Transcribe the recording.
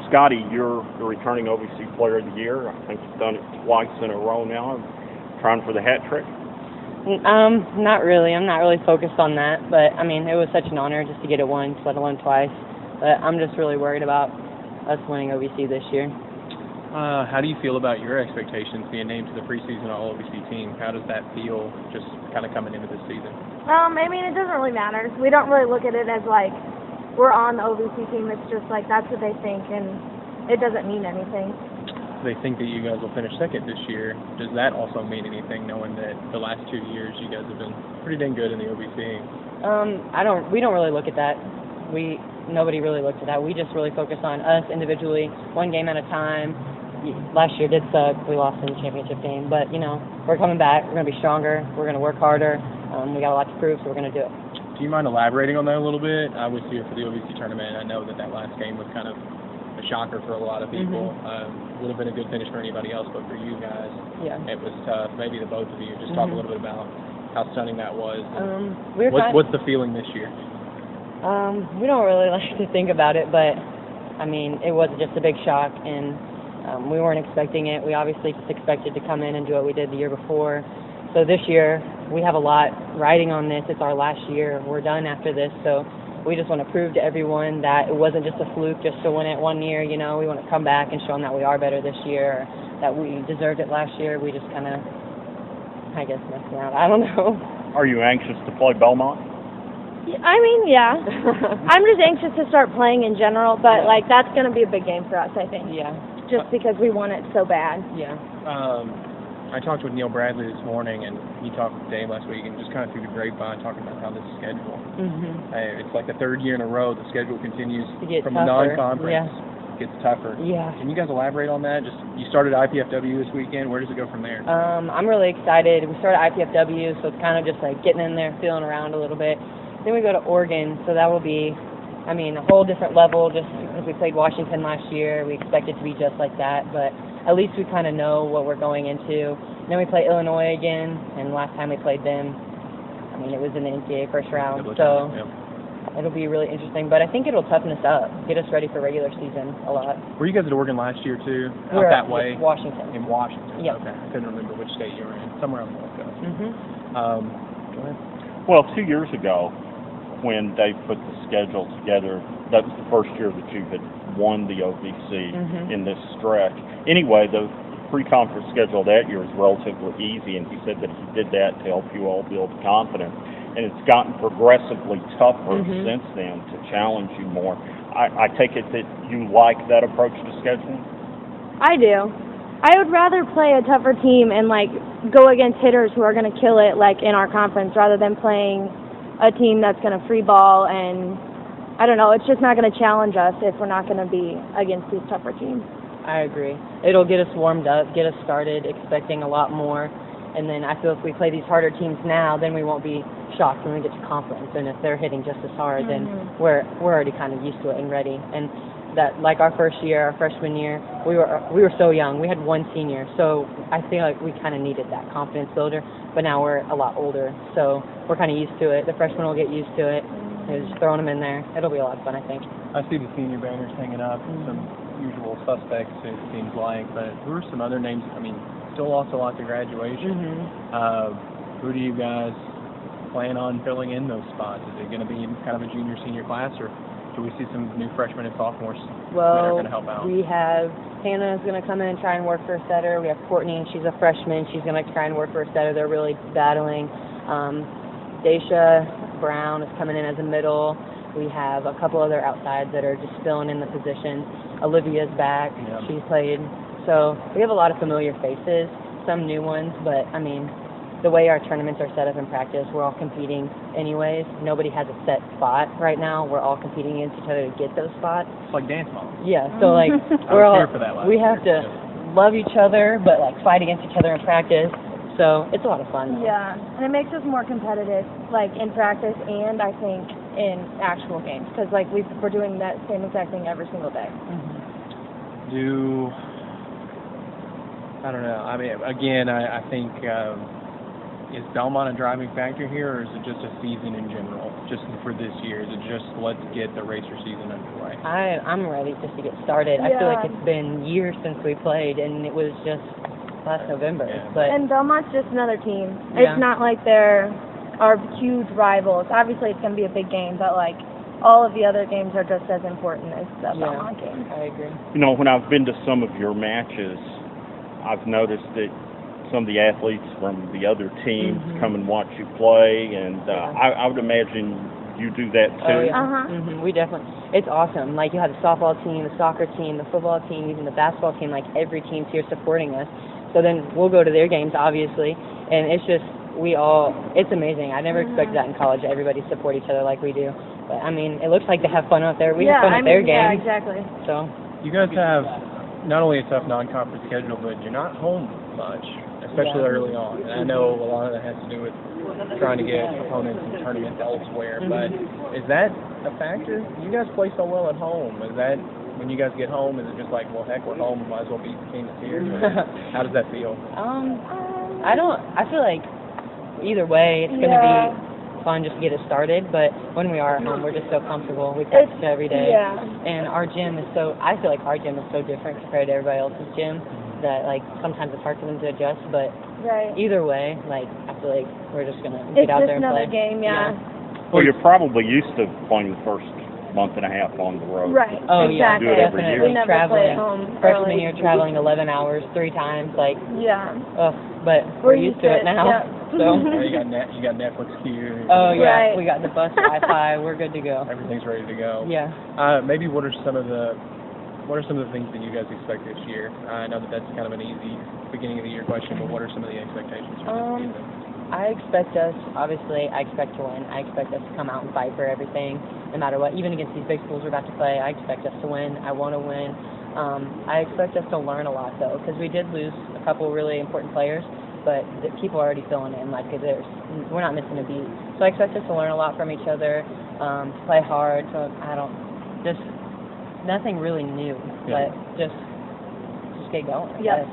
Scottie, you're the returning OVC Player of the Year. I think you've done it twice in a row now. Trying for the hat trick? Not really. I'm not really focused on that. But, I mean, it was such an honor just to get it once, let alone twice. But I'm just really worried about us winning OVC this year. How do you feel about your expectations being named to the preseason All-OVC team? How does that feel just kind of coming into this season? I mean, it doesn't really matter. We don't really look at it as, like, we're on the OVC team. It's just, like, that's what they think, and it doesn't mean anything. They think that you guys will finish second this year. Does that also mean anything, knowing that the last 2 years you guys have been pretty dang good in the OVC? We don't really look at that. Nobody really looks at that. We just really focus on us individually, one game at a time. Last year did suck. We lost in the championship game. But, you know, we're coming back. We're going to be stronger. We're going to work harder. We got a lot to prove, so we're going to do it. Do you mind elaborating on that a little bit? I was here for the OVC tournament. I know that last game was kind of a shocker for a lot of people. Would have been a good finish for anybody else, but for you guys, it was tough. Maybe the both of you. Just talk a little bit about how stunning that was. What's the feeling this year? We don't really like to think about it, but, I mean, it was just a big shock, and we weren't expecting it. We obviously just expected to come in and do what we did the year before. So this year, we have a lot riding on this. It's our last year. We're done after this, so we just want to prove to everyone that it wasn't just a fluke just to win it 1 year. You know, we want to come back and show them that we are better this year, that we deserved it last year. We just kind of, I guess, messed around. I don't know. Are you anxious to play Belmont? I mean, yeah. I'm just anxious to start playing in general, but, like, that's going to be a big game for us, I think. Yeah. Just because we want it so bad. Yeah. I talked with Neil Bradley this morning, and he talked with Dave last week, and just kind of through the grapevine talking about how this schedule. It's like the third year in a row the schedule continues to get from tougher. the non-conference. Gets tougher. Yeah. Can you guys elaborate on that? Just you started IPFW this weekend. Where does it go from there? I'm really excited. We started IPFW, so it's kind of just like getting in there, feeling around a little bit. Then we go to Oregon, so that will be, I mean, a whole different level. Just because we played Washington last year, we expect it to be just like that, but at least we kind of know what we're going into. And then we play Illinois again, and last time we played them, I mean, it was in the NCAA first round, so it'll be really interesting. But I think it'll toughen us up, get us ready for regular season a lot. Were you guys at Oregon last year too? We're out that way? Washington. In Washington. Yeah. Okay. I couldn't remember which state you were in. Somewhere on the West Coast. Go ahead. Well, 2 years ago, when Dave put the schedule together, that was the first year that you had won the OVC in this stretch. Anyway, the pre-conference schedule that year was relatively easy, and he said that he did that to help you all build confidence. And it's gotten progressively tougher since then to challenge you more. I take it that you like that approach to scheduling? I do. I would rather play a tougher team and, like, go against hitters who are going to kill it, like, in our conference, rather than playing a team that's going to free ball. And I don't know, it's just not going to challenge us if we're not going to be against these tougher teams. I agree. It'll get us warmed up, get us started, expecting a lot more. And then I feel if we play these harder teams now, then we won't be shocked when we get to conference. And if they're hitting just as hard, then we're already kind of used to it and ready. And that, like our first year, our freshman year, we were so young. We had one senior, so I feel like we kind of needed that confidence builder. But now we're a lot older, so we're kind of used to it. The freshmen will get used to it. And just throwing them in there, it'll be a lot of fun, I think. I see the senior banners hanging up. Some usual suspects, it seems like. But who are some other names? I mean, still lost a lot to graduation. Who do you guys plan on filling in those spots? Is it going to be kind of a junior-senior class, or do we see some new freshmen and sophomores that are going to help out? We have Hannah's going to come in and try and work for a setter. We have Courtney. She's a freshman. She's going to try and work for a setter. They're really battling. Daisha Brown is coming in as a middle. We have a couple other outsides that are just filling in the position. Olivia's back. She played. So we have a lot of familiar faces, some new ones, but, I mean, the way our tournaments are set up in practice, we're all competing anyways. Nobody has a set spot right now. We're all competing against each other to get those spots. It's like dance moms. Yeah, so, like, we have to love each other, but, like, fight against each other in practice. So it's a lot of fun. Yeah, and it makes us more competitive, like, in practice and, I think, in actual games. Because, like, we're doing that same exact thing every single day. I don't know. I mean, again, I think is Belmont a driving factor here, or is it just a season in general, just for this year? Is it just let's get the racer season underway? I'm ready just to get started. I feel like Yeah. it's been years since we played, and it was just last November. Yeah. But And Belmont's just another team. Yeah. It's not like they're our huge rivals. Obviously, it's going to be a big game, but like all of the other games are just as important as the Belmont game. I agree. You know, when I've been to some of your matches, I've noticed that some of the athletes from the other teams come and watch you play, and I would imagine you do that too. Oh, yeah. Uh-huh. We definitely. It's awesome. Like, you have the softball team, the soccer team, the football team, even the basketball team. Like, every team's here supporting us. So then we'll go to their games, obviously, and it's just it's amazing. I never expected that in college. Everybody support each other like we do. But I mean, it looks like they have fun out there. We have fun at their Yeah, games. exactly. So You guys have not only a tough non-conference schedule, but you're not home much, especially early on. And I know a lot of that has to do with trying to get opponents and tournaments elsewhere. But is that a factor? You guys play so well at home. Is that when you guys get home? Is it just like, well, heck, we're home, might as well beat the team that's here? How does that feel? I feel like either way, it's going to be fun just to get it started. But when we are at home, we're just so comfortable. We practice every day. Yeah. And our gym is I feel like our gym is so different compared to everybody else's gym that, like, sometimes it's hard for them to adjust. But either way, like, I feel like we're just going to get out there and play. It's just another game, yeah. Well, you're probably used to playing the first month and a half on the road. Right. Oh, exactly. Do it every year. definitely. We never Traveling. play at home. Freshman early. year, traveling 11 hours 3 times. Like, Yeah. but we're used to it now. Yep. So. Yeah, you got Netflix queue. Oh yeah, Right. we got the bus Wi-Fi. We're good to go. Everything's ready to go. Yeah. Maybe what are some of the things that you guys expect this year? I know that that's kind of an easy beginning of the year question, but what are some of the expectations for this season? I expect us to win. I expect us to come out and fight for everything, no matter what. Even against these big schools we're about to play, I expect us to win. I want to win. I expect us to learn a lot, though, because we did lose a couple really important players, but the people are already filling in. Like, we're not missing a beat. So I expect us to learn a lot from each other, to play hard. So nothing really new, but just get going. I guess.